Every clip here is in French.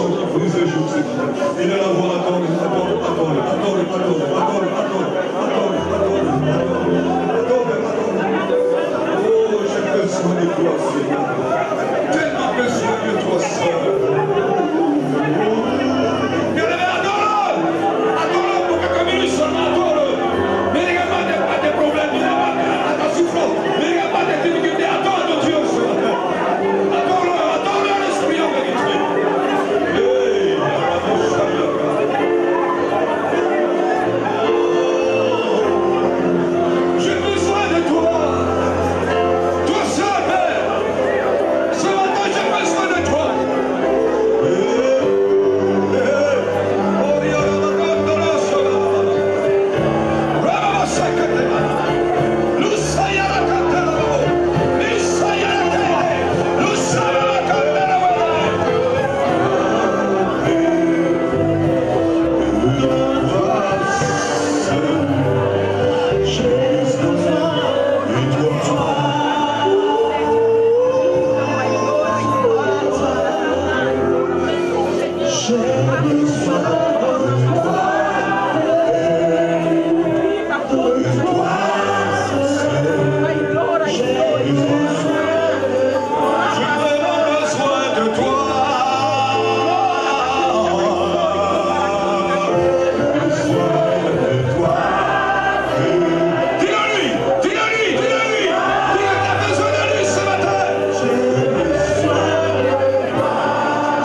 chant qui vous réjouit, Seigneur. Et de la voix, attendez. Oh, j'ai besoin de toi, Seigneur. Tellement besoin de toi, Seigneur.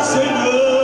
Seigneur,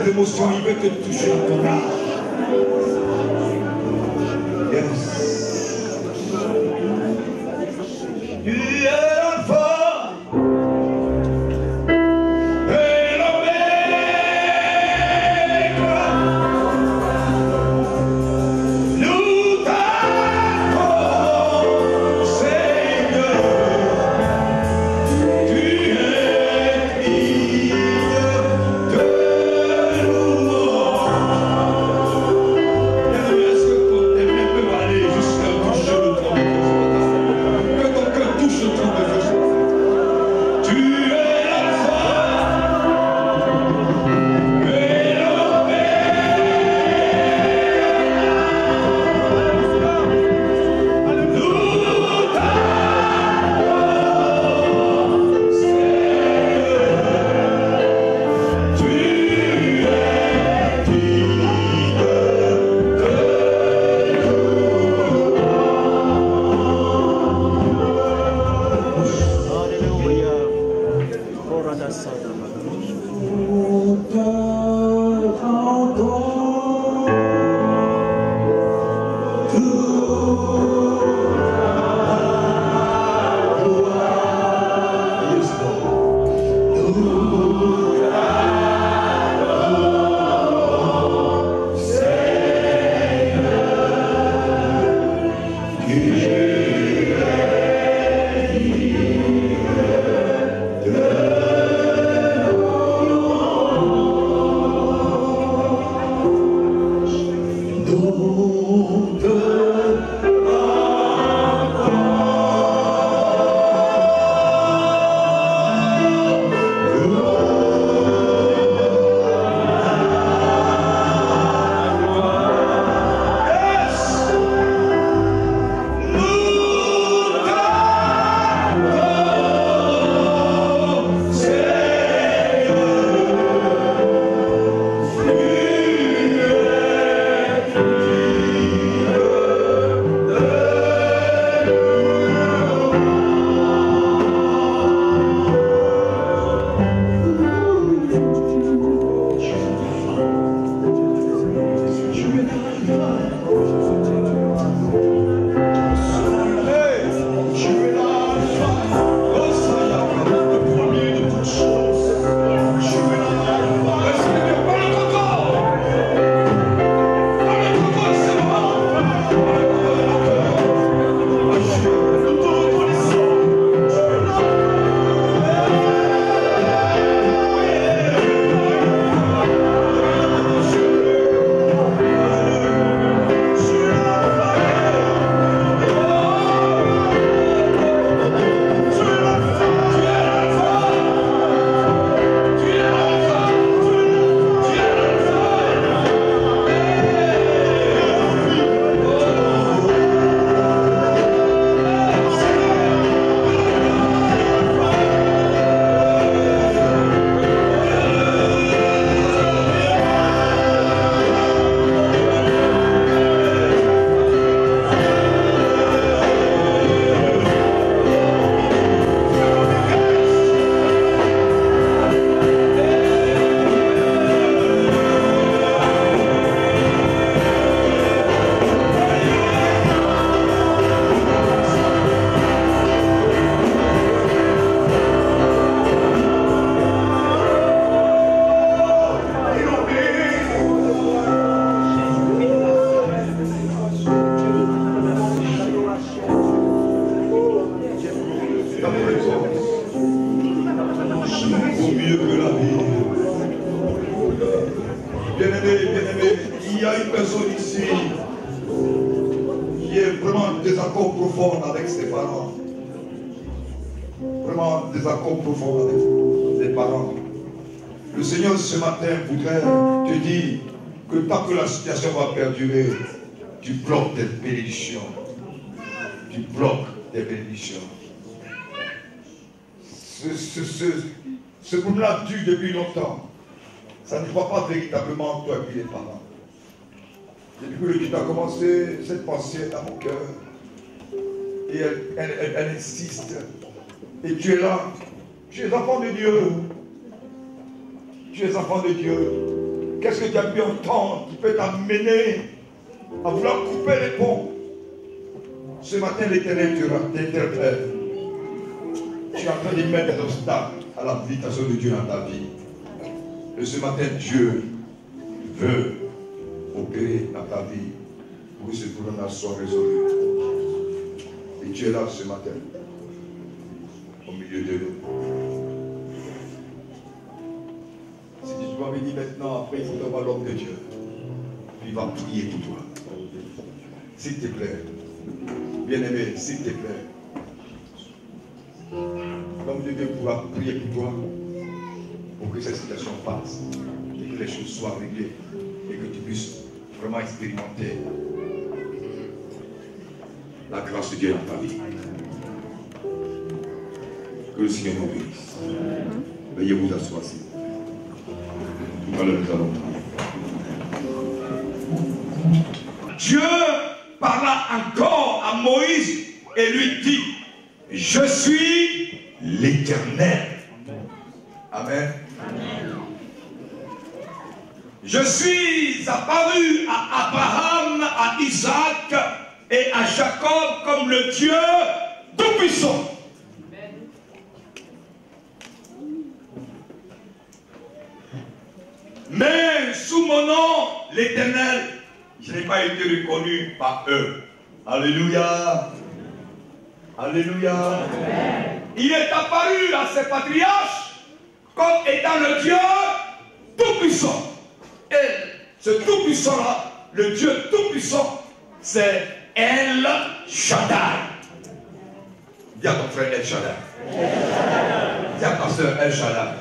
tes émotions, il veut te toucher dans ton âme. Yes. Tu es l'alpha. Bien-aimé, il y a une personne ici qui est vraiment en désaccord profond avec ses parents. Vraiment en désaccord profond avec ses parents. Le Seigneur ce matin voudrait te dire que tant que la situation va perdurer, tu bloques tes bénédictions. Tu bloques tes bénédictions. Ce problème-là dure depuis longtemps. Ça ne croit pas véritablement toi et puis les parents. Depuis que le culte a commencé, cette pensée est dans mon cœur. Et elle insiste. Et tu es là. Tu es enfant de Dieu. Tu es enfant de Dieu. Qu'est-ce que tu as pu entendre qui peut t'amener à vouloir couper les ponts? Ce matin, l'Éternel t'interpelle. Tu es en train de mettre des obstacles à la visitation de Dieu dans ta vie. Et ce matin, Dieu veut opérer dans ta vie pour que ce problème soit résolu. Et tu es là ce matin, au milieu de nous. Si tu dois venir maintenant, après, il faut voir l'homme de Dieu. Il va prier pour toi. S'il te plaît. Bien-aimé, s'il te plaît. L'homme de Dieu pourra prier pour toi pour que cette situation passe et que les choses soient réglées et que tu puisses vraiment expérimenter la grâce de Dieu dans ta vie. Que le Seigneur nous bénisse. Veuillez vous asseoir. Tout à l'heure, nous allons prier. Dieu parla encore à Moïse et lui dit: je suis l'Éternel. Amen. Je suis apparu à Abraham, à Isaac et à Jacob comme le Dieu Tout-Puissant. Mais sous mon nom, l'Éternel, je n'ai pas été reconnu par eux. Alléluia. Alléluia. Amen. Il est apparu à ses patriarches comme étant le Dieu Tout-Puissant. Et ce Tout-Puissant-là, le Dieu Tout-Puissant, c'est El Shaddai. Dis à ton frère El Shaddai. Dis à ta soeur El Shaddai.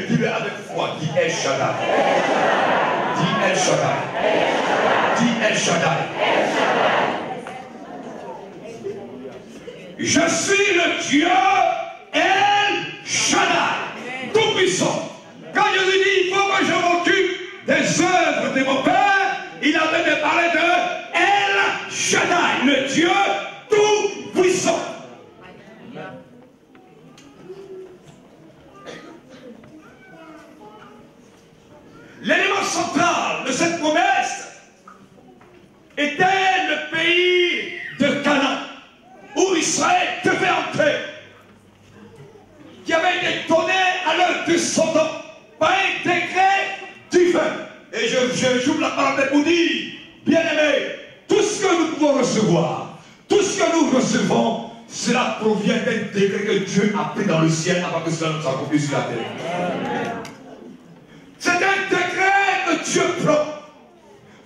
Dis-le avec foi, dis El Shaddai. Dis El Shaddai. Dis El Shaddai. Je suis le Dieu El Shaddai, Tout-Puissant. Quand je lui dis il faut que je m'occupe des œuvres de mon Père, il avait de parler de El Shaddai, le Dieu Tout-Puissant. L'élément central de cette promesse était le pays de Canaan, où Israël devait entrer, qui avait été donné à leurs descendants par un décret divin. Et j'ouvre la parenthèse pour dire, bien-aimés, tout ce que nous pouvons recevoir, tout ce que nous recevons, cela provient d'un décret que Dieu a pris dans le ciel avant que cela nous accomplisse sur la terre. C'est un décret que Dieu prend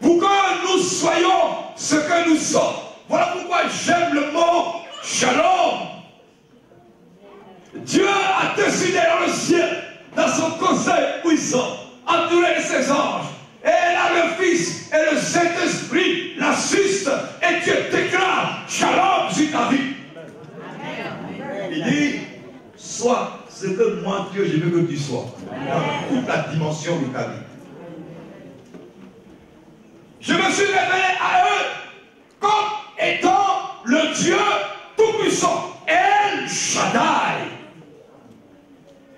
pour que nous soyons ce que nous sommes. Voilà pourquoi j'aime le mot Shalom. Dieu a décidé dans le ciel, dans son conseil puissant, entouré de ses anges, et là le Fils et le Saint-Esprit l'assistent, et Dieu déclare Shalom sur ta vie. Il dit, sois ce que moi Dieu je veux que tu sois, dans toute la dimension de ta vie. Je me suis révélé à eux comme étant le Dieu Tout-Puissant, El Shaddai.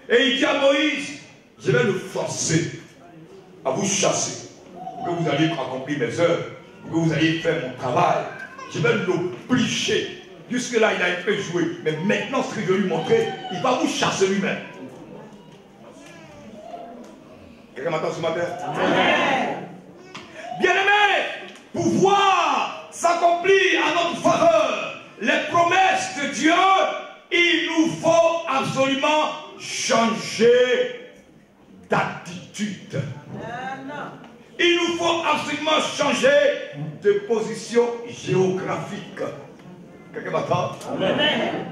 Et il dit à Moïse, je vais le forcer à vous chasser, pour que vous alliez accomplir mes œuvres, pour que vous alliez faire mon travail. Je vais l'obliger. Jusque-là, il a un peu joué. Mais maintenant, ce que je vais lui montrer, il va vous chasser lui-même. Quelqu'un m'entend ce matin? Amen. Bien-aimés, pour voir s'accomplir à notre faveur les promesses de Dieu, il nous faut absolument changer d'attitude. Il nous faut absolument changer de position géographique. Quelqu'un m'entend?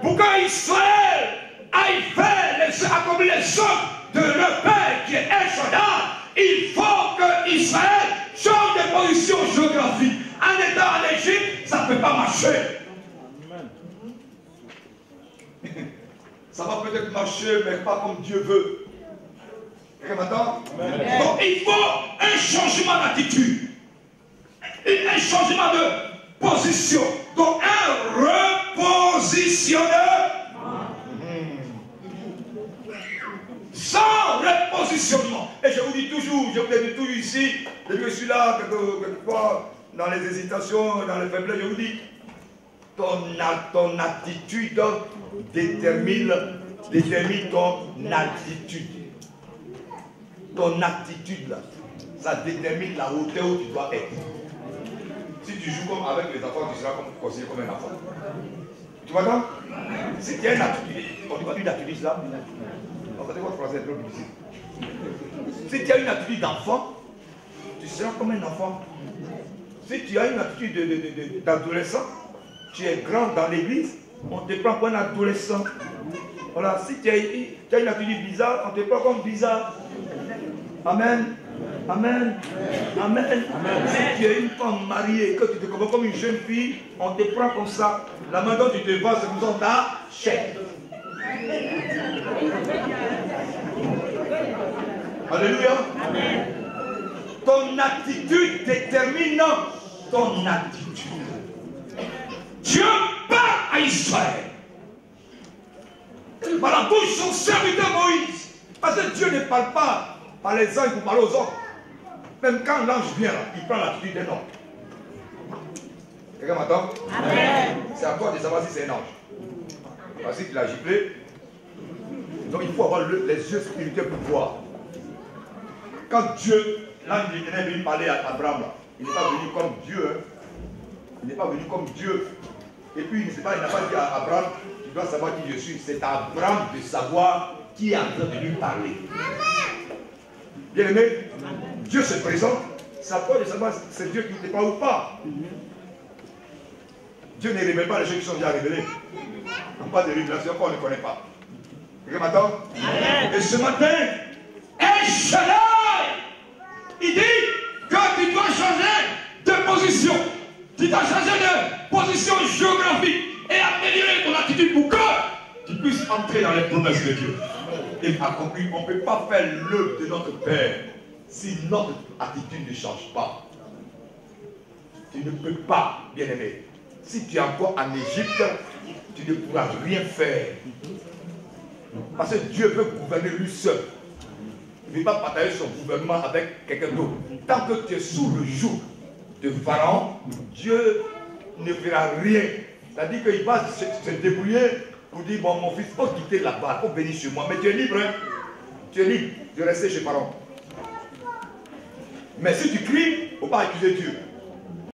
Pour qu'Israël aille faire accomplir les œuvres de leur Père qui est El Shaddai, il faut que Israël change de position géographique. En étant en Égypte, ça ne peut pas marcher. Ça va peut-être marcher, mais pas comme Dieu veut. Quelqu'un m'entend? Donc il faut un changement d'attitude, un changement de position, donc un repositionneur. sans repositionnement. Et je vous dis toujours, je vous l'ai dit toujours ici, depuis que je suis là, quelquefois, dans les hésitations, dans les faiblesses, je vous dis, ton attitude détermine ton altitude. Ton attitude, là, ça détermine la hauteur où tu dois être. Si tu joues comme avec les enfants, tu seras considéré comme un enfant. Tu vois donc? Si tu as une attitude, on dit pas une attitude là. Votre français est trop difficile. Si tu as une attitude d'enfant, tu seras comme un enfant. Si tu as une attitude d'adolescent, tu es grand dans l'église, on te prend comme un adolescent. Voilà, si tu as une attitude bizarre, on te prend comme bizarre. Amen. Amen. Amen. Amen. Si tu es une femme mariée, que tu te comportes comme une jeune fille, on te prend comme ça. La main dont tu te vas, c'est comme ça, ta chèque. Alléluia. Amen. Ton attitude détermine ton attitude. Dieu parle à Israël par la bouche de son serviteur Moïse. Parce que Dieu ne parle pas par les anges pour parler aux hommes. Même quand l'ange vient, il prend l'attitude d'un homme. Quelqu'un m'entend? Amen. C'est à toi de savoir si c'est un ange. Parce qu'il a giflé. Donc il faut avoir les yeux spirituels pour voir. Quand Dieu, l'ange de l'Éternel est venu parler à Abraham, il n'est pas venu comme Dieu. Hein. Il n'est pas venu comme Dieu. Et puis il n'a pas dit à Abraham, tu dois savoir qui je suis. C'est à Abraham de savoir qui est en train de lui parler. Bien aimé, Dieu se présente. C'est à toi de savoir si c'est Dieu qui ne te parle ou pas. Dieu ne révèle pas les choses qui sont déjà révélées. On parle de révélation qu'on ne connaît pas. Quelqu'un m'entend? Et ce matin, El Shaddai, il dit que tu dois changer de position. Tu dois changer de position géographique et améliorer ton attitude pour que tu puisses entrer dans les promesses de Dieu. Et accomplir, on ne peut pas faire l'œuvre de notre Père si notre attitude ne change pas. Tu ne peux pas, bien aimé. Si tu es encore en Égypte, tu ne pourras rien faire. Parce que Dieu veut gouverner lui seul. Il ne veut pas partager son gouvernement avec quelqu'un d'autre. Tant que tu es sous le joug de Pharaon, Dieu ne fera rien. C'est-à-dire qu'il va se débrouiller pour dire, bon, mon fils, il faut quitter là-bas, il faut venir chez moi. Mais tu es libre, hein? Tu es libre de rester chez Pharaon. Mais si tu cries, il ne faut pas accuser Dieu.